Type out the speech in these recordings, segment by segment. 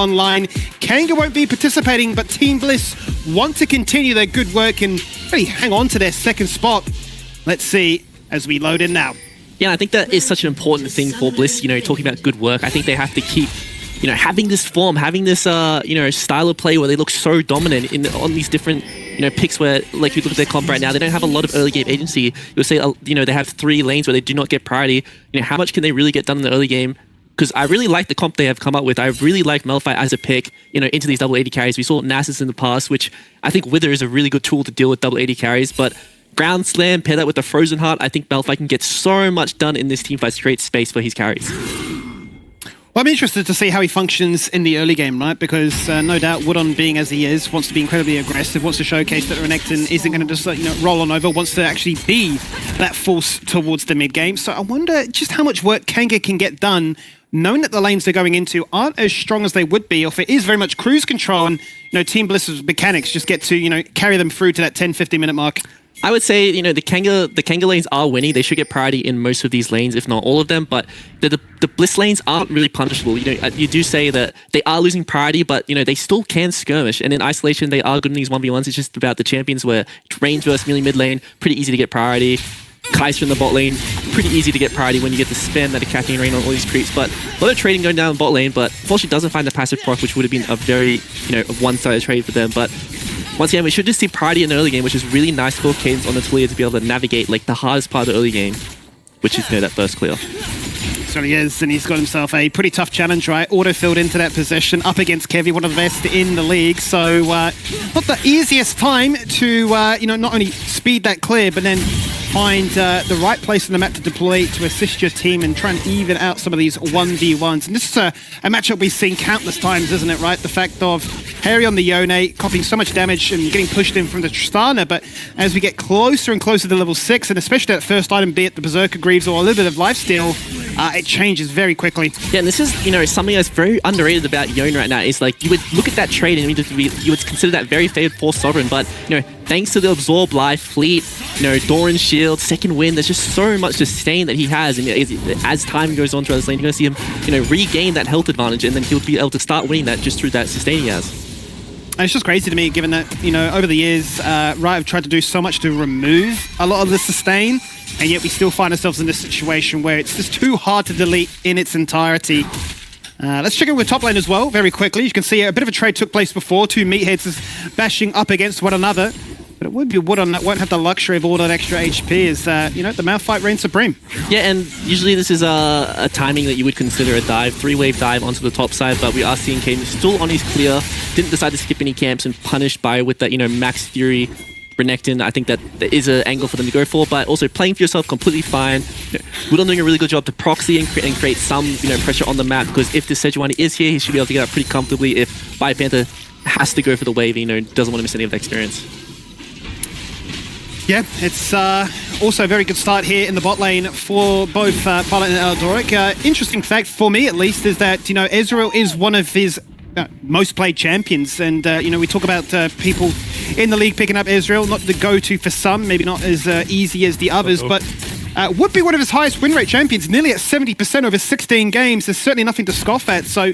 online. KNG won't be participating, but Team Bliss want to continue their good work and really hang on to their second spot. Let's see as we load in now. Yeah, I think that is such an important thing for Bliss, talking about good work. I think they have to keep, having this form, having this, style of play where they look so dominant on these different, picks where, like, you look at their comp right now, they don't have a lot of early game agency. You'll say, they have 3 lanes where they do not get priority. How much can they really get done in the early game? Because I really like the comp they have come up with. I really like Malphite as a pick, into these double 80 carries. We saw Nasus in the past, which I think Wither is a really good tool to deal with double 80 carries, but Ground Slam, pair that with the Frozen Heart, I think Malphite can get so much done in this team fight to create space for his carries. Well, I'm interested to see how he functions in the early game, right? Because no doubt Woodon, being as he is, wants to be incredibly aggressive, wants to showcase that Renekton isn't going to just roll on over, wants to actually be that force towards the mid game. So I wonder just how much work KNG can get done, knowing that the lanes they're going into aren't as strong as they would be, or if it is very much cruise control and Team Bliss's mechanics just get to carry them through to that 10-15 minute mark. I would say, the KNG lanes are winning. They should get priority in most of these lanes, if not all of them. But the Bliss lanes aren't really punishable. You do say that they are losing priority, but they still can skirmish. And in isolation, they are good in these 1v1s. It's just about the champions where range versus melee mid lane, pretty easy to get priority. Kai'Sa in the bot lane, pretty easy to get priority when you get to spam that Kathleen Rain on all these creeps. But a lot of trading going down in bot lane, but unfortunately doesn't find the passive proc, which would have been a very, a one-sided trade for them. But once again, we should just see priority in the early game, which is really nice for Cadence on the Twilio to be able to navigate like the hardest part of the early game, which is that first clear. So he is, and he's got himself a pretty tough challenge, right? Auto-filled into that position, up against Kevy, one of the best in the league. So not the easiest time to, not only speed that clear, but then find the right place on the map to deploy to assist your team and try and even out some of these 1v1s. And this is a matchup we've seen countless times, isn't it, right? The fact of Harry on the Yone, copying so much damage and getting pushed in from the Tristana, but as we get closer and closer to level 6, and especially that first item, be it the Berserker Greaves or a little bit of lifesteal, it changes very quickly. Yeah, and this is, something that's very underrated about Yone right now is like, you would look at that trade and you would consider that very favored for Sovereign, but, thanks to the Absorb Life, Fleet, Doran Shield, Second Wind, there's just so much sustain that he has, and as time goes on throughout this lane, you're going to see him, regain that health advantage, and then he'll be able to start winning that just through that sustain he has. And it's just crazy to me, given that, over the years, Riot have tried to do so much to remove a lot of the sustain, and yet we still find ourselves in this situation where it's just too hard to delete in its entirety. Let's check in with top lane as well, very quickly. You can see a bit of a trade took place before, 2 meatheads bashing up against one another. But it would be Woodon that won't have the luxury of all that extra HP as, the Malphite reigns supreme. Yeah, and usually this is a timing that you would consider a dive, 3-wave dive onto the top side, but we are seeing Caden still on his clear, didn't decide to skip any camps and punished by with that, Max Fury, Renekton. I think that there is an angle for them to go for, but also playing for yourself completely fine. Woodon doing a really good job to proxy and create some, pressure on the map, because if this Sejuani is here, he should be able to get out pretty comfortably if Fire Panther has to go for the wave, doesn't want to miss any of the experience. Yeah, it's also a very good start here in the bot lane for both Pilot and Eldoric. Interesting fact, for me at least, is that, Ezreal is one of his most played champions. And, we talk about people in the league picking up Ezreal, not the go-to for some, maybe not as easy as the others, but would be one of his highest win rate champions, nearly at 70% over 16 games. There's certainly nothing to scoff at. So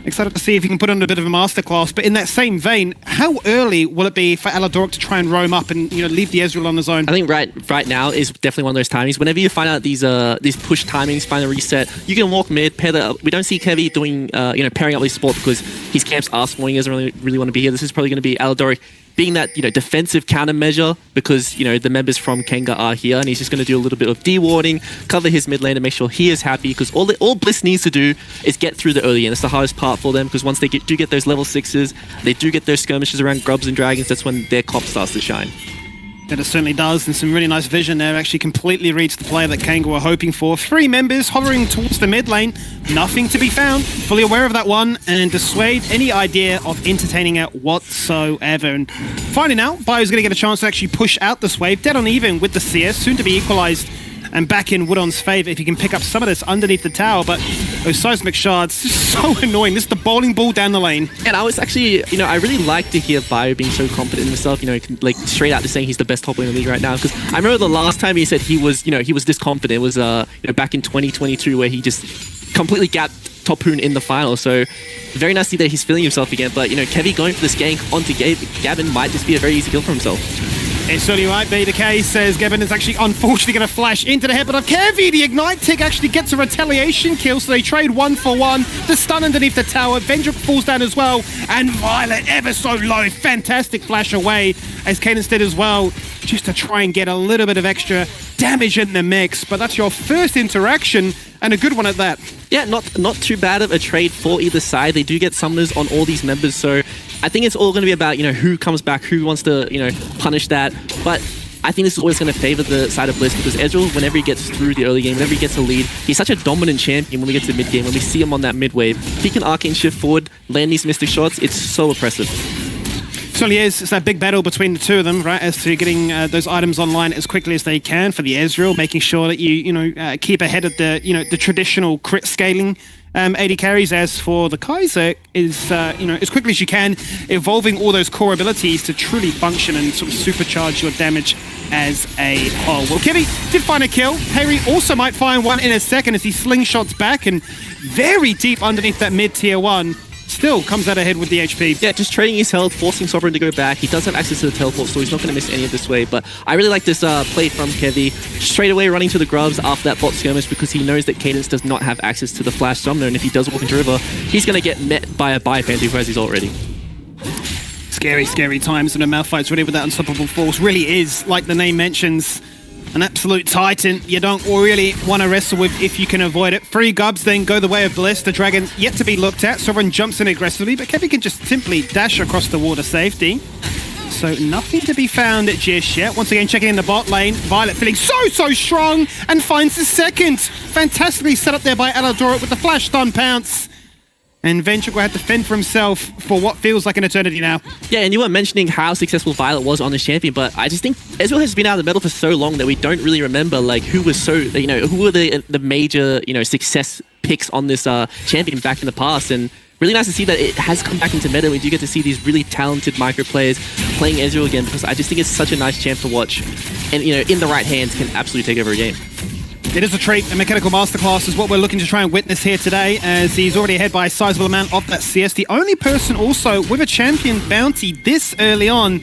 excited to see if he can put on a bit of a masterclass. But in that same vein, how early will it be for Eldoric to try and roam up and leave the Ezreal on his own? I think right now is definitely one of those timings. Whenever you find out these push timings, find a reset, you can walk mid, pair that up. We don't see Kevy doing pairing up with support because his camps are spawning. He doesn't really want to be here. This is probably going to be Eldoric being that defensive countermeasure because the members from KNG are here, and he's just going to do a little bit of de-warding, cover his mid lane, and make sure he is happy. Because all Bliss needs to do is get through the early, and it's the hardest part for them. Because once they do get those level 6s, they do get those skirmishes around grubs and dragons. That's when their comp starts to shine. It certainly does, and some really nice vision there. Actually completely reads the play that KNG were hoping for. 3 members hovering towards the mid lane. Nothing to be found. Fully aware of that one, and dissuade any idea of entertaining it whatsoever. And finding out, Bio's going to get a chance to actually push out this wave. Dead on even with the CS, soon to be equalized and back in Woodon's favor if he can pick up some of this underneath the tower. But those seismic shards, just so annoying. This is the bowling ball down the lane. And I was actually, I really like to hear Bio being so confident in himself, like straight out to saying he's the best top laner in the league right now. Because I remember the last time he said he was this confident was, back in 2022 where he just completely gapped Topoon in the final. So very nice to see that he's feeling himself again. But, you know, Kevy going for this gank onto Gavin might just be a very easy kill for himself. It certainly might be the case, as Gavin is actually unfortunately going to flash into the headbutt of Kevy. The Ignite tick actually gets a retaliation kill, so they trade 1 for 1. The stun underneath the tower. Vendrick falls down as well, and Violet ever so low. Fantastic flash away, as Cadence did as well, just to try and get a little bit of extra damage in the mix. But that's your first interaction, and a good one at that. Yeah, not too bad of a trade for either side. They do get summoners on all these members, so I think it's all going to be about, you know, who comes back, who wants to, you know, punish that. But I think this is always going to favor the side of Bliss, because Ezreal, whenever he gets through the early game, whenever he gets a lead, he's such a dominant champion when we get to mid game. When we see him on that mid wave, he can arcane shift forward, land these mystic shots. It's so oppressive. Certainly is. It's that big battle between the two of them, right, as to getting those items online as quickly as they can for the Ezreal, making sure that you keep ahead of the, the traditional crit scaling AD carries. As for the Kaiser, is as quickly as you can, evolving all those core abilities to truly function and sort of supercharge your damage as a whole. Well, Kevy did find a kill. Harry also might find one in a second as he slingshots back, and very deep underneath that mid tier 1. Still comes out ahead with the HP. Yeah, just trading his health, forcing Sovereign to go back. He does have access to the teleport, so he's not going to miss any of this wave. But I really like this play from Kevy. Straight away running to the grubs after that bot skirmish, because he knows that Cadence does not have access to the flash summoner, and if he does walk into river, he's going to get met by a Biopan who has his ult ready. Scary, scary times when a Malphite's ready with that unstoppable force. Really is, like the name mentions, an absolute titan you don't really want to wrestle with if you can avoid it. 3 gubs then go the way of Bliss. The dragon yet to be looked at. Sovereign jumps in aggressively, but Kevy can just simply dash across the wall to safety. So nothing to be found just yet. Once again, checking in the bot lane. Violet feeling so strong and finds the second. Fantastically set up there by Aladora with the flash stun pounce. And Ventric will have to fend for himself for what feels like an eternity now. Yeah, and you were mentioning how successful Violet was on the champion, but I just think Ezreal has been out of the metal for so long that we don't really remember, like, who was so, who were the major, success picks on this champion back in the past. And really nice to see that it has come back into meta. We do get to see these really talented micro players playing Ezreal again, because I just think it's such a nice champ to watch. And, in the right hands can absolutely take over a game. It is a treat. A mechanical masterclass is what we're looking to try and witness here today, as he's already ahead by a sizable amount of that CS. The only person also with a champion bounty this early on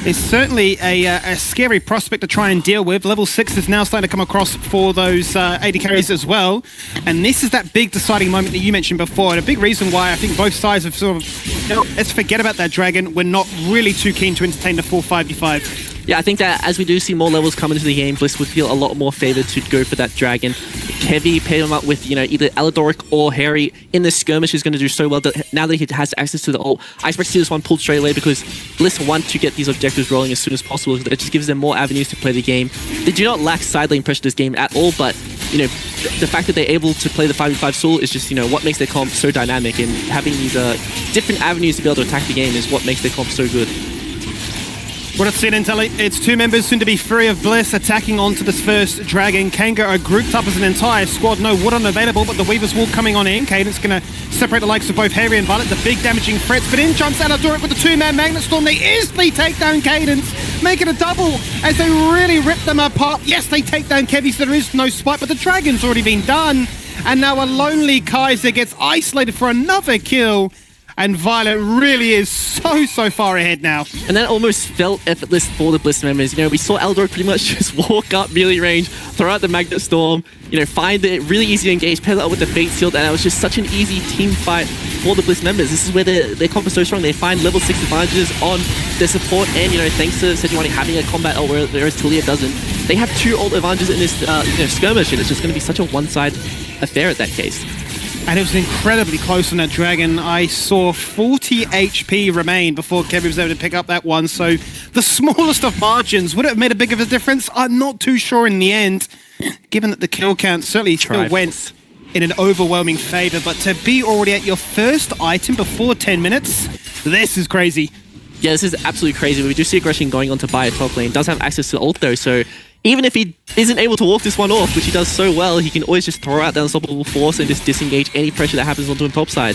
is certainly a scary prospect to try and deal with. Level 6 is now starting to come across for those AD carries as well. And this is that big deciding moment that you mentioned before, and a big reason why I think both sides have sort of, let's forget about that dragon. We're not really too keen to entertain the full 5v5. Yeah, I think that as we do see more levels come into the game, Bliss would feel a lot more favored to go for that dragon. Kevy paired him up with, either Aladoric or Harry in the skirmish is going to do so well that now that he has access to the ult. I expect to see this one pulled straight away, because Bliss want to get these objectives rolling as soon as possible. It just gives them more avenues to play the game. They do not lack side lane pressure this game at all, but the fact that they're able to play the 5v5 soul is just, what makes their comp so dynamic, and having these different avenues to be able to attack the game is what makes their comp so good. What I've seen, Intelli, it's 2 members soon to be free of Bliss attacking onto this first dragon. Kanga are grouped up as an entire squad. No wood unavailable, but the Weaver's Wall coming on in. Cadence going to separate the likes of both Harry and Violet, the big damaging threats. But in jumps Aladoric with the 2-man Magnet Storm. They instantly take down Cadence, make it a double as they really rip them apart. Yes, they take down Kevy, so there is no spike, but the dragon's already been done. And now a lonely Kaiser gets isolated for another kill. And Violet really is so far ahead now. And that almost felt effortless for the Bliss members. We saw Eldor pretty much just walk up melee range, throw out the Magnet Storm, find it really easy to engage, pair that up with the Fate Shield, and it was just such an easy team fight for the Bliss members. This is where their comp is so strong. They find level 6 advantages on their support, and thanks to Sejuani having a combat ult, whereas Tulia doesn't. They have 2 ult advantages in this skirmish, and it's just going to be such a one-side affair at that case. And it was incredibly close on that dragon. I saw 40 HP remain before Kevin was able to pick up that one. So the smallest of margins, would it have made a big of a difference? I'm not too sure in the end, given that the kill count certainly still went in an overwhelming favor. But to be already at your first item before 10 minutes, this is crazy. Yeah, this is absolutely crazy. We do see aggression going on to buy a top lane. Does have access to ult though, so even if he isn't able to walk this one off, which he does so well, he can always just throw out the unstoppable force and just disengage any pressure that happens onto him top side.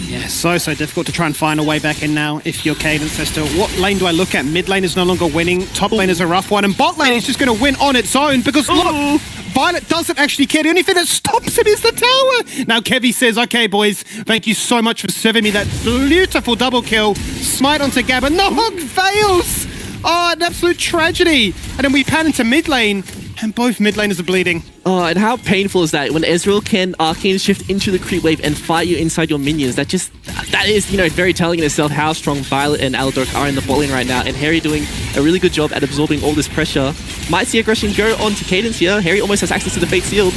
Yeah, so difficult to try and find a way back in now if you're Cadence as to what lane do I look at? Mid lane is no longer winning, top lane is a rough one, and bot lane is just going to win on its own because look, Violet doesn't actually care. The only thing that stops him is the tower. Now Kevy says, okay, boys, thank you so much for serving me that beautiful double kill. Smite onto Gabba. No, Hog fails. Oh, an absolute tragedy. And then we pan into mid lane, and both mid laners are bleeding. Oh, and how painful is that when Ezreal can arcane shift into the creep wave and fight you inside your minions? That is, you know, very telling in itself how strong Violet and Aldork are in the bot lane right now. And Harry doing a really good job at absorbing all this pressure. Might see aggression go on to Cadence here. Harry almost has access to the Fate Sealed.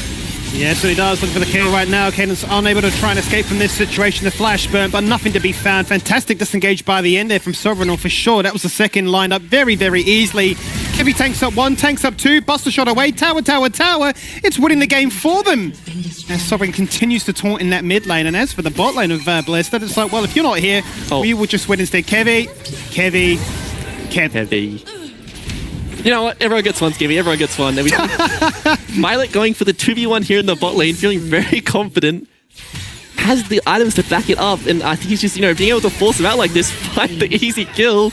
Yeah, so he does. Looking for the kill right now. Cadence unable to try and escape from this situation. The flash burn, but nothing to be found. Fantastic disengage by the end there from Sovereign for sure. That was the second lined up very, very easily. Kevy tanks up one, tanks up two, Buster shot away, tower, tower, tower. It's winning the game for them. As Sovereign continues to taunt in that mid lane. And as for the bot lane of Bliss, that it's like, well, if you're not here, we will just win instead. Kevy. You know what? Everyone gets one, Skivvy. Everyone gets one. Violet going for the 2v1 here in the bot lane, feeling very confident. Has the items to back it up, and I think he's just, you know, being able to force him out like this, find the easy kill.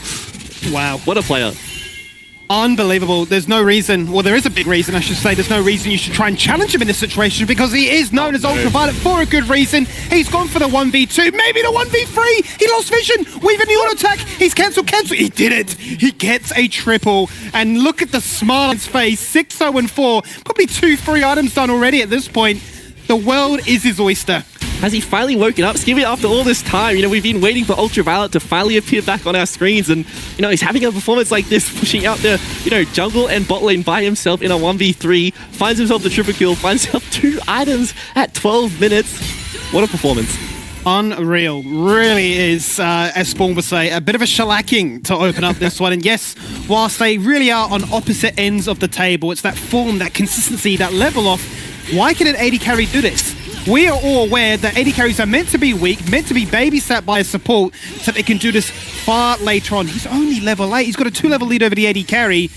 Wow. What a player. Unbelievable. There's no reason, well, there is a big reason, I should say. There's no reason you should try and challenge him in this situation because he is known as Ultraviolet for a good reason. He's gone for the 1v2, maybe the 1v3. He lost vision. Weaving the auto attack. He's cancelled. He did it. He gets a triple. And look at the smile on his face. 6-0-4. Probably 2-3 items done already at this point. The world is his oyster. Has he finally woken up? Skivvy, after all this time, you know, we've been waiting for Ultraviolet to finally appear back on our screens, and, you know, he's having a performance like this, pushing out the, you know, jungle and bot lane by himself in a 1v3, finds himself the triple kill, finds himself 2 items at 12 minutes. What a performance. Unreal. Really is, as Spawn would say, a bit of a shellacking to open up this one. And yes, whilst they really are on opposite ends of the table, it's that form, that consistency, that level off. Why can an AD carry do this? We are all aware that AD carries are meant to be weak, meant to be babysat by a support, so they can do this far later on. He's only level 8. He's got a 2-level lead over the AD carry.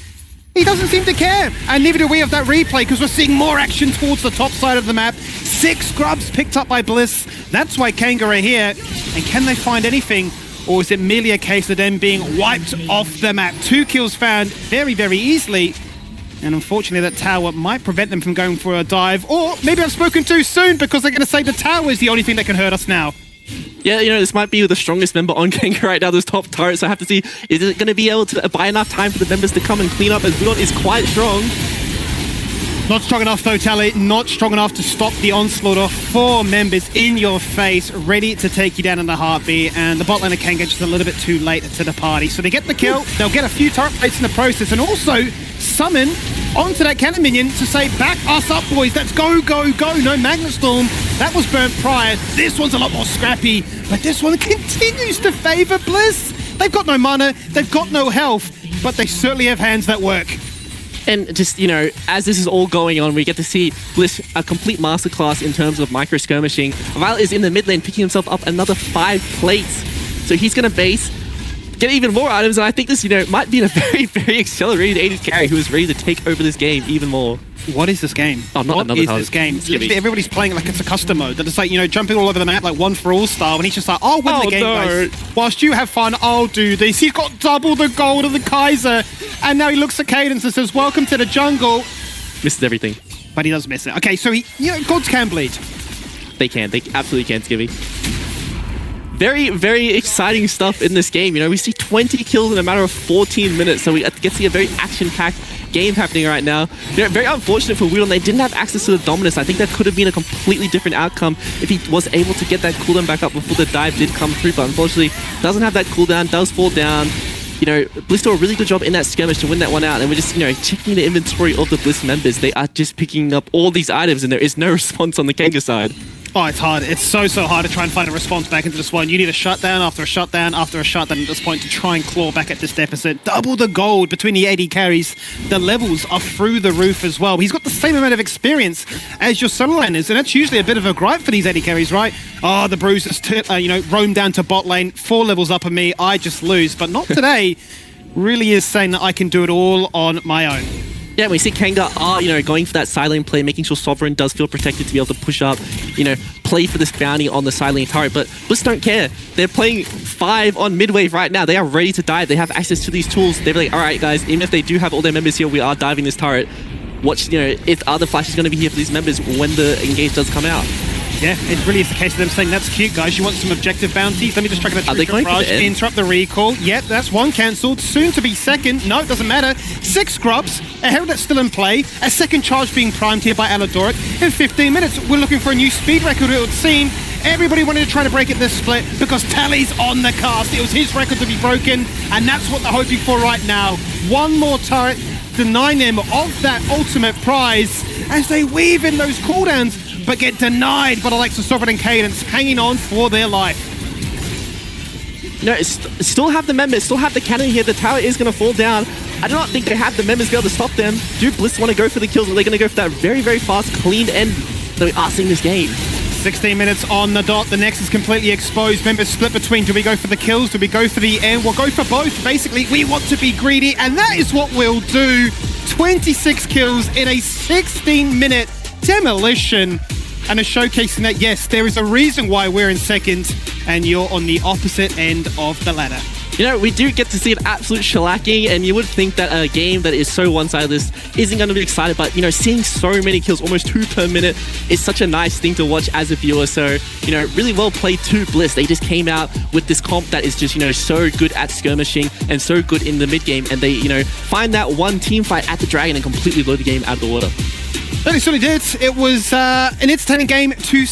He doesn't seem to care. And neither do we of that replay, because we're seeing more action towards the top side of the map. 6 scrubs picked up by Bliss. That's why Kanga are here. And can they find anything? Or is it merely a case of them being wiped off the map? 2 kills found very, very easily. And unfortunately, that tower might prevent them from going for a dive. Or maybe I've spoken too soon because they're going to say the tower is the only thing that can hurt us now. Yeah, you know, this might be the strongest member on Kanga right now, this top turret. So I have to see, is it going to be able to buy enough time for the members to come and clean up, as Buon is quite strong. Not strong enough though, Tally. Not strong enough to stop the onslaught of 4 members in your face, ready to take you down in the heartbeat. And the bot lane of Kanga just a little bit too late to the party. So they get the kill, they'll get a few turret plates in the process, and also summon onto that cannon minion to say, back us up, boys. Let's go, go, go. No Magnet Storm. That was burnt prior. This one's a lot more scrappy, but this one continues to favor Bliss. They've got no mana, they've got no health, but they certainly have hands that work. And just, you know, as this is all going on, we get to see Bliss a complete masterclass in terms of micro-skirmishing. Violet is in the mid lane, picking himself up another 5 plates. So he's going to base, get even more items, and I think this, you know, might be a very, very accelerated AD carry who is ready to take over this game even more. What is this game? Oh, not what is this game? Literally, everybody's playing it like it's a custom mode. That it's like, you know, jumping all over the map like one for all style, and he's just like, I'll win the game, guys. Whilst you have fun, I'll do this. He's got double the gold of the Kaiser, and now he looks at Cadence and says, welcome to the jungle. Misses everything. But he does miss it. Okay, so he, you know, gods can bleed. They can. They absolutely can, Skivvy. Very, very exciting stuff in this game. You know, we see 20 kills in a matter of 14 minutes, so we get to see a very action-packed game happening right now. You know, very unfortunate for Weedon. They didn't have access to the Dominus. I think that could have been a completely different outcome if he was able to get that cooldown back up before the dive did come through, but unfortunately doesn't have that cooldown, does fall down. You know, Bliss do a really good job in that skirmish to win that one out, and we're just, you know, checking the inventory of the Bliss members. They are just picking up all these items, and there is no response on the Kanga side. Oh, it's hard. It's so hard to try and find a response back into this one. You need a shutdown after a shutdown after a shutdown at this point to try and claw back at this deficit. Double the gold between the AD carries. The levels are through the roof as well. He's got the same amount of experience as your solo laners, and that's usually a bit of a gripe for these AD carries, right? Oh, the bruises, you know, roam down to bot lane, 4 levels up on me, I just lose. But not today. Really is saying that I can do it all on my own. Yeah, we see Kanga are, you know, going for that side lane play, making sure Sovereign does feel protected to be able to push up, you know, play for this bounty on the side lane turret. But Bliss don't care. They're playing 5 on mid wave right now. They are ready to dive. They have access to these tools. They're like, all right, guys, even if they do have all their members here, we are diving this turret. watch, if other Flash is going to be here for these members when the engage does come out. Yeah, it really is the case of them saying, that's cute, guys. You want some objective bounties? Let me just track that. Are they going for the end? Interrupt the recall. Yep, that's one cancelled. Soon to be second. No, it doesn't matter. 6 grubs. A Herald's still in play. A second charge being primed here by Aladoric. In 15 minutes, we're looking for a new speed record, it would seem. Everybody wanted to try to break it this split because Tally's on the cast. It was his record to be broken, and that's what they're hoping for right now. One more turret, denying them of that ultimate prize as they weave in those cooldowns, but get denied by the likes of Sovereign and Cadence, hanging on for their life. Still have the members, still have the cannon here. The tower is going to fall down. I do not think they have the members be able to stop them. Do Bliss want to go for the kills, or are they going to go for that very, very fast, clean end that we are seeing this game? 16 minutes on the dot. The Nex is completely exposed. Members split between, do we go for the kills? Do we go for the end? We'll go for both. Basically, we want to be greedy, and that is what we'll do. 26 kills in a 16-minute demolition, and a showcasing that, yes, there is a reason why we're in second and you're on the opposite end of the ladder. We do get to see an absolute shellacking, and you would think that a game that is so one-sided isn't going to be excited, but, seeing so many kills, almost 2 per minute, is such a nice thing to watch as a viewer. So, really well played to Bliss. They just came out with this comp that is just, so good at skirmishing and so good in the mid-game, and they, find that one team fight at the Dragon and completely blow the game out of the water. They certainly did. It was an entertaining game to